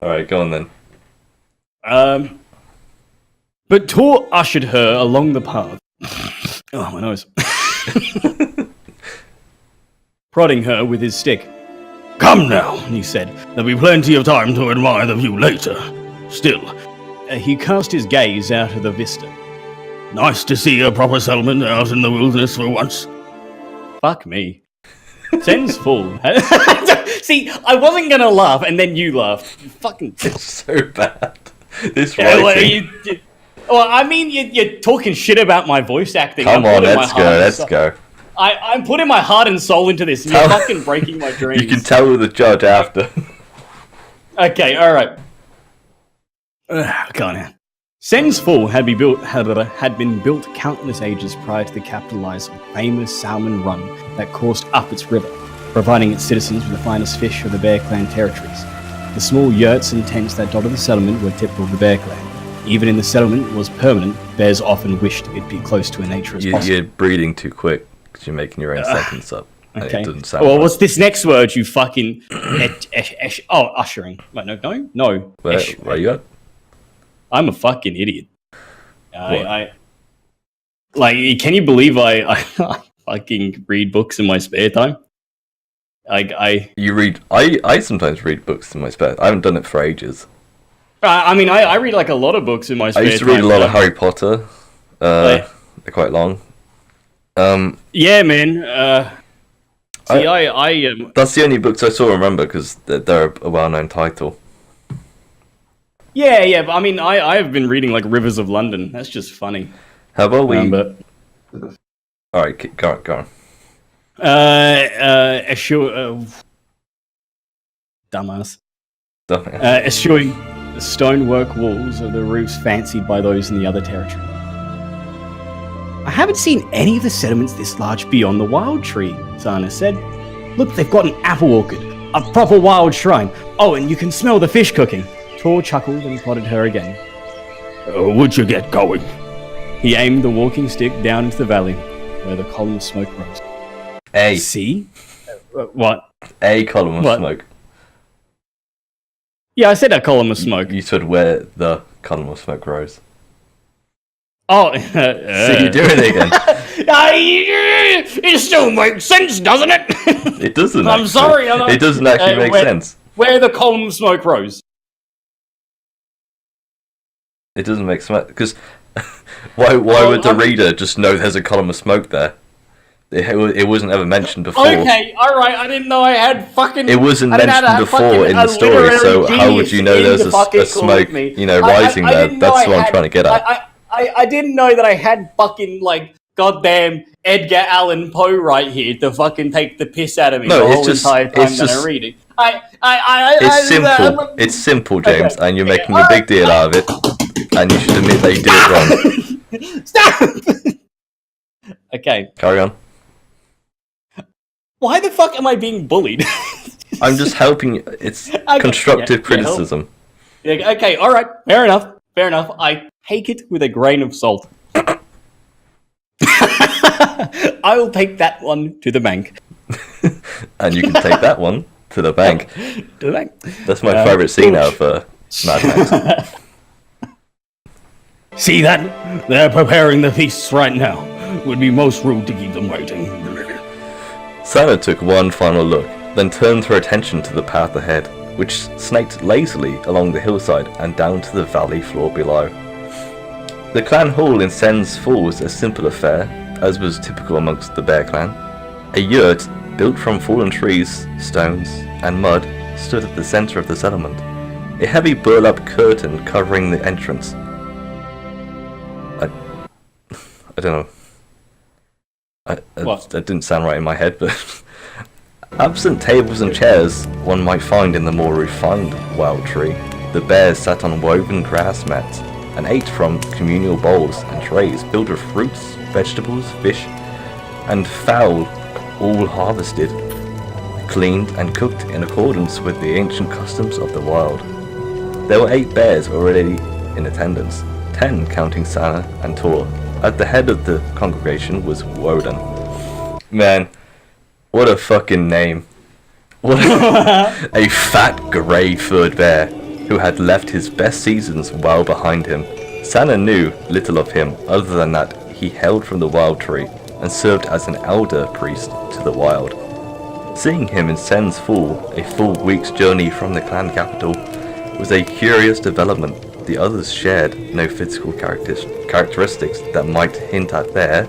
Alright, go on then. But Torr ushered her along the path. Oh, my nose. Prodding her with his stick. "Come now," he said. "There'll be plenty of time to admire the view later. Still," he cast his gaze out of the vista. "Nice to see a proper settlement out in the wilderness for once." Fuck me. Sen's full. See, I wasn't gonna laugh, and then you laughed. You fucking... It's so bad. This writing. Well, I mean, you're talking shit about my voice acting. Come on, let's go. I'm putting my heart and soul into this, and you're fucking breaking my dreams. You can tell the judge after. Okay, alright. Come on now. Sen's Fall had been built countless ages prior to the capitalized famous Salmon Run that coursed up its river, providing its citizens with the finest fish of the Bear Clan territories. The small yurts and tents that dotted the settlement were typical of the Bear Clan. Even in the settlement was permanent, bears often wished it'd be close to a nature as possible. You're breathing too quick, because you're making your own sentence up. Okay. It doesn't sound well, right. what's this next word, you fucking... ushering. Wait, no. Where are you at? I'm a fucking idiot. Can you believe I fucking read books in my spare time? You read... I sometimes read books in my spare... I haven't done it for ages. I read like a lot of books in my spare time. I used to read a lot of Harry Potter. They're quite long. Yeah, man. That's the only books I still remember, because they're a well-known title. Yeah, but I have been reading like Rivers of London. That's just funny. How about we... Alright, go on. Dumbass. Eschewing the stonework walls of the roofs fancied by those in the other territory. "I haven't seen any of the settlements this large beyond the Wyld tree," Sana said. "Look, they've got an apple orchard, a proper Wyld shrine. Oh, and you can smell the fish cooking." Torr chuckled and prodded her again. "Would you get going?" He aimed the walking stick down into the valley, where the column of smoke rose. See? What? A column of smoke. Yeah, I said a column of smoke. You said where the column of smoke rose. Oh, so you're doing it again. It still makes sense, doesn't it? It doesn't. I'm sorry. It doesn't actually make sense. Where the column of smoke rose. It doesn't make sense, because why would the reader just know there's a column of smoke there? It wasn't ever mentioned before. Okay, alright, I didn't know I had fucking... It wasn't mentioned before in the story, so how would you know there's a smoke, rising there? That's what I'm trying to get at. I didn't know that I had fucking, goddamn Edgar Allan Poe right here to fucking take the piss out of me the whole entire time that I read it. It's simple. It's simple, James, and you're making a big deal out of it, and you should admit that you did it wrong. Stop! Okay. Carry on. Why the fuck am I being bullied? I'm just helping you. It's constructive criticism. Yeah, okay, alright. Fair enough. I take it with a grain of salt. I will take that one to the bank. And you can take that one to the bank. To the bank. That's my favourite scene out of Mad Max. "See that? They're preparing the feasts right now. Would be most rude to keep them waiting." Sana took one final look, then turned her attention to the path ahead, which snaked lazily along the hillside and down to the valley floor below. The clan hall in Sen's Fall was a simple affair, as was typical amongst the Bear Clan. A yurt, built from fallen trees, stones, and mud, stood at the centre of the settlement, a heavy burlap curtain covering the entrance. I don't know. That didn't sound right in my head, but... Absent tables and chairs one might find in the more refined Wyld tree, the bears sat on woven grass mats and ate from communal bowls and trays filled with fruits, vegetables, fish, and fowl, all harvested, cleaned and cooked in accordance with the ancient customs of the Wyld. There were 8 bears already in attendance, 10 counting Sana and Torr. At the head of the congregation was Woden. Man, what a fucking name. What a fat grey furred bear. who had left his best seasons well behind him. Sana knew little of him other than that he hailed from the Wyld tree and served as an elder priest to the Wyld. Seeing him in Sen's Fall, a full week's journey from the clan capital, was a curious development. The others shared no physical characteristics that might hint at their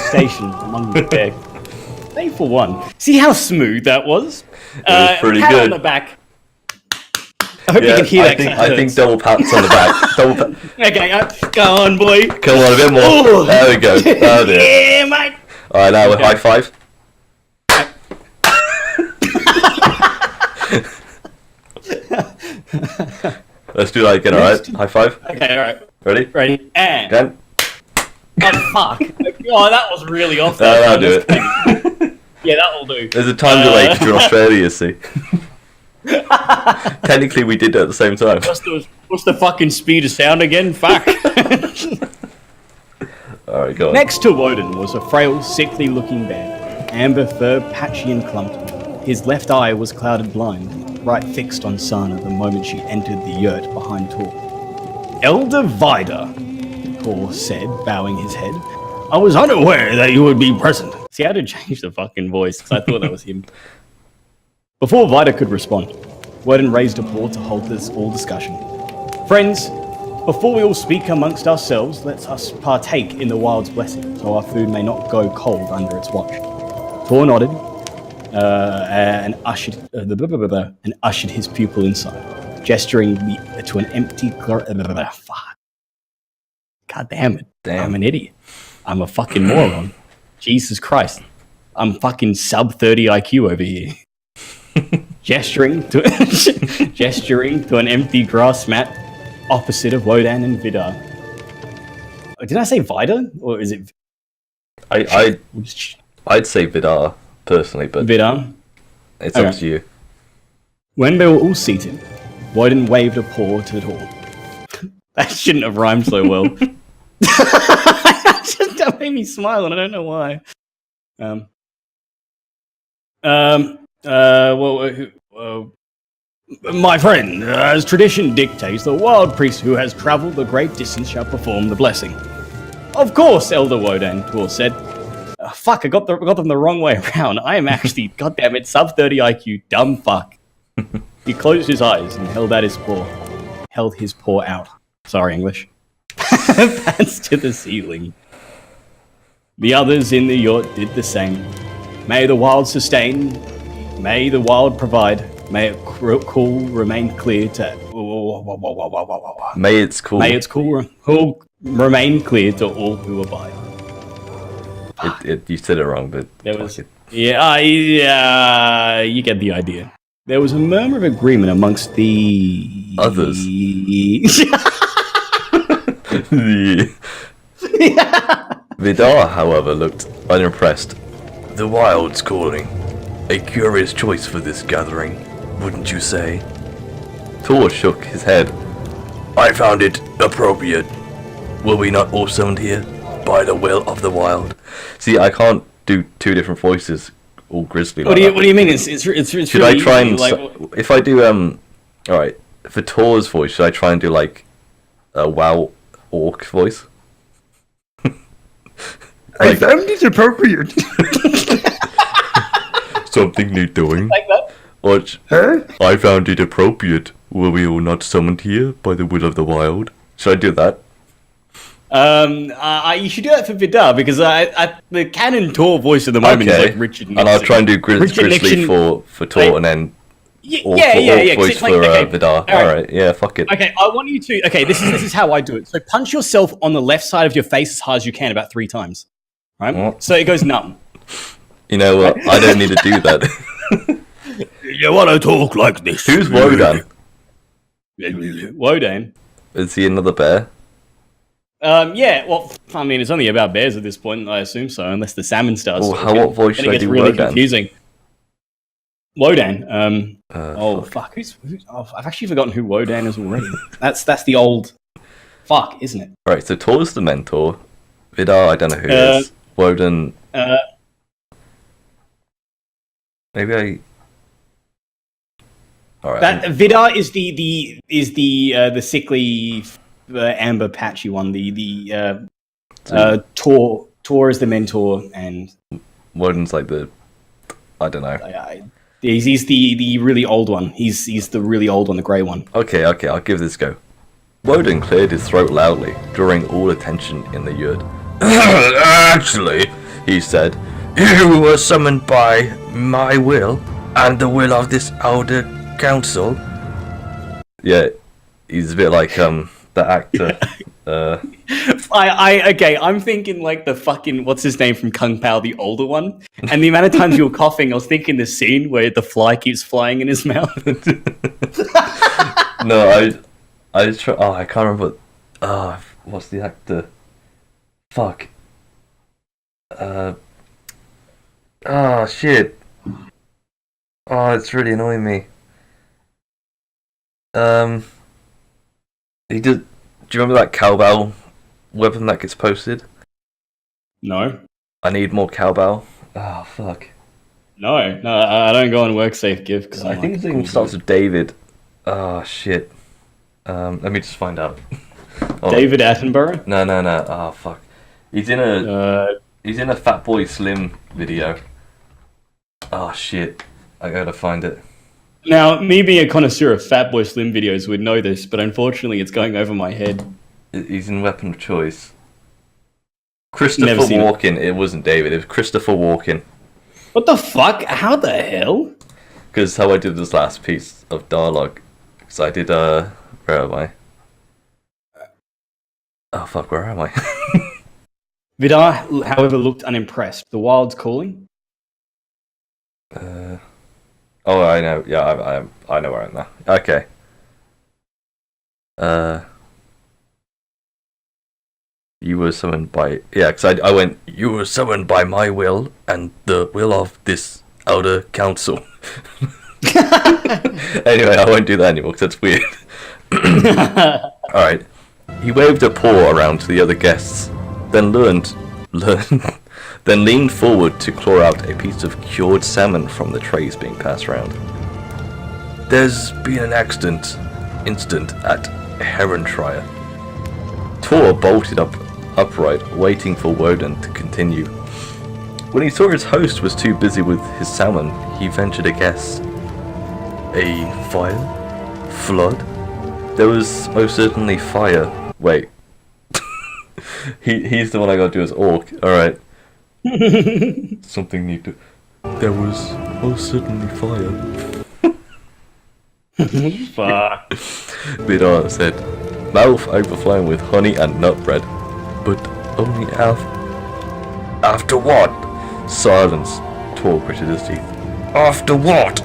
station among the dead. Stay for one. See how smooth that was? It was pretty pat good. On the back. I hope you can hear that. I think double pats on the back. Okay, go on, boy. Come on, a bit more. Ooh. There we go. Oh, dear. Yeah, mate. Alright, now we're high five. Let's do that again, alright? High five. Okay, alright. Ready? And. Again. Oh, fuck. Oh, that was really off. That'll do it. Yeah, that'll do. There's a time delay because you're in Australia, you see. Technically, we did it at the same time. What's the fucking speed of sound again? Fuck. Alright, go on. Next to Woden was a frail, sickly-looking bear, amber fur, patchy and clumped. His left eye was clouded blind, right fixed on Sana the moment she entered the yurt behind Torr. Elder Vida, Torr said, bowing his head. I was unaware that you would be present. See, I had to change the fucking voice, because I thought that was him. Before Vida could respond, Woden raised a paw to halt this all discussion. Friends, before we all speak amongst ourselves, let us partake in the Wyld's blessing, so our food may not go cold under its watch. Torr nodded, and ushered his pupil inside, gesturing to an empty... Fuck. God damn it. Damn. I'm an idiot. I'm a fucking moron. Jesus Christ. I'm fucking sub 30 IQ over here. gesturing to an empty grass mat opposite of Wodan and Vidar. Did I say Vida? Or is it... I'd say Vidar, personally, but Vidar? it's up to you. When they were all seated, Wodan waved a paw to Torr. That shouldn't have rhymed so well. That made me smile, and I don't know why. My friend, as tradition dictates, the Wyld priest who has travelled the great distance shall perform the blessing. Of course, Elder Wodan, Torr said. Fuck, I got them the wrong way around. I am actually, goddammit, sub 30 IQ, dumb fuck. He closed his eyes and held his paw out. Sorry, English. Pants to the ceiling. The others in the yurt did the same. May the Wyld sustain. May the Wyld provide. May it cool remain clear to... May it's cool. May its cool remain clear to all who abide. You said it wrong, but... There was... Yeah, you get the idea. There was a murmur of agreement amongst the... Others. Vidar, however, looked unimpressed. The Wyld's calling. A curious choice for this gathering, wouldn't you say? Torr shook his head. I found it appropriate. Were we not all summoned here by the will of the Wyld? See, I can't do two different voices, all grizzly. What do you mean? It's should really I try and like... if I do all right, for Tor's voice, should I try and do like a WoW orc voice? I found it appropriate. Something new doing. Like that? What? Huh? I found it appropriate. Were we all not summoned here by the will of the Wyld? Should I do that? You should do that for Vidar, because the canon Torr voice at the moment is like Richard Nixon. And I'll try and do Grizzly for Torr, and then orc voice for Vidar. Alright, yeah, fuck it. Okay, I want you to... Okay, this is how I do it. So punch yourself on the left side of your face as hard as you can about 3 times. Right? What? So it goes numb. You know what? I don't need to do that. You want to talk like this? Who's Wodan? Wodan? Is he another bear? Yeah, well, I mean, it's only about bears at this point, I assume so, unless the salmon starts. What voice should I do really Wodan? Confusing. Wodan. Fuck. I've actually forgotten who Wodan is already. That's the old... Fuck, isn't it? Right, so Tor's the mentor. Vidar, I don't know who is. Wodan... Maybe All right. That Vidar is the sickly amber patchy one. Torr is the mentor, and Woden's like the, I don't know. He's the really old one. He's the really old one, the grey one. Okay, I'll give this a go. Woden cleared his throat loudly, drawing all attention in the yurt. Actually, he said, you were summoned by my will and the will of this elder council. Yeah, he's a bit like the actor. I'm thinking like the fucking what's his name from Kung Pao, the older one. And the amount of times you were coughing, I was thinking the scene where the fly keeps flying in his mouth. No, I try. Oh, I can't remember. What's the actor? Fuck. Oh shit. Oh, it's really annoying me. He did. Do you remember that cowbell weapon that gets posted? No. I need more cowbell. Oh fuck. No, I don't go on WorkSafe GIF because I think his name starts with David. Oh shit. Let me just find out. David Attenborough? No. Oh fuck. He's in a Fatboy Slim video. Oh shit. I gotta find it. Now, me being a connoisseur of Fatboy Slim videos would know this, but unfortunately it's going over my head. He's in Weapon of Choice. Christopher Walken. It wasn't David, it was Christopher Walken. What the fuck? How the hell? Because how I did this last piece of dialogue. Because I did, where am I? Oh fuck, where am I? Vidar, however, looked unimpressed. The Wyld's calling? Oh, I know. Yeah, I know where I'm now. Okay. You were summoned by... Yeah, because I went, you were summoned by my will and the will of this elder council. Anyway, I won't do that anymore because that's weird. Alright. He waved a paw around to the other guests, then then leaned forward to claw out a piece of cured salmon from the trays being passed around. There's been an incident at Heronshire. Torr bolted upright, waiting for Woden to continue. When he saw his host was too busy with his salmon, he ventured a guess. A fire? Flood? There was most certainly fire. Wait. He's the one I gotta do as orc. Alright. Something need to... There was most certainly fire. Fuck. Vidar said, mouth overflowing with honey and nut bread. But only after what? Silence. Torr gritted his teeth. After what?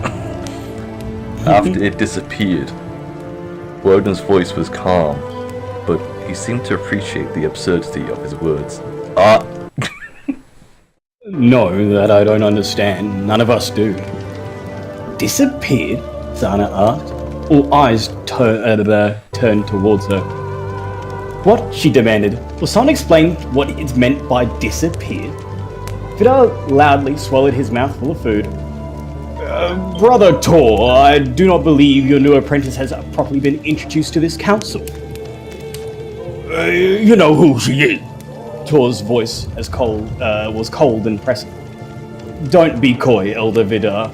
After it disappeared. Woden's voice was calm, but he seemed to appreciate the absurdity of his words. No, that I don't understand. None of us do. Disappeared? Sana asked. All eyes turned towards her. What? She demanded. Will someone explain what is meant by disappeared? Vidar loudly swallowed his mouth full of food. Brother Torr, I do not believe your new apprentice has properly been introduced to this council. You know who she is. Torr's voice was cold and pressing. Don't be coy, Elder Vidar.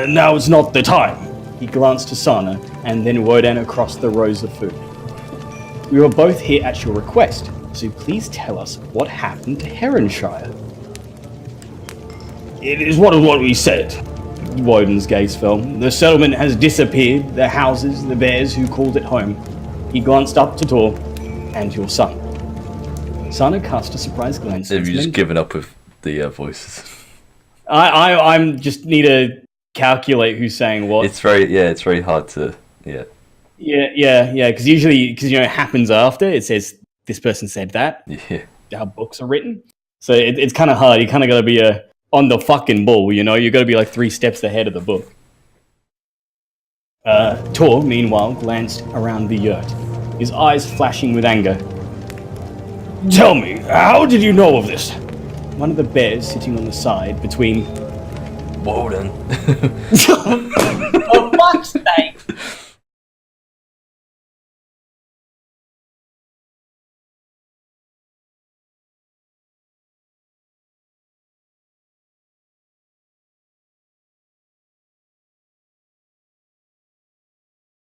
Now is not the time. He glanced to Sana and then Woden across the rows of food. We were both here at your request, so please tell us what happened to Heronshire. It is what we said. Woden's gaze fell. The settlement has disappeared, the houses, the bears who called it home. He glanced up to Torr and your son. Sana cast a surprised glance. Have you just given up with the voices? I just need to calculate who's saying what. It's very hard to, yeah. Yeah, because usually, it happens after, it says, this person said that. Yeah. How books are written. So it's kind of hard. You kind of got to be on the fucking ball, you got to be like 3 steps ahead of the book. Torr, meanwhile, glanced around the yurt, his eyes flashing with anger. Tell me, how did you know of this? One of the bears sitting on the side between Woden. For fuck's sake!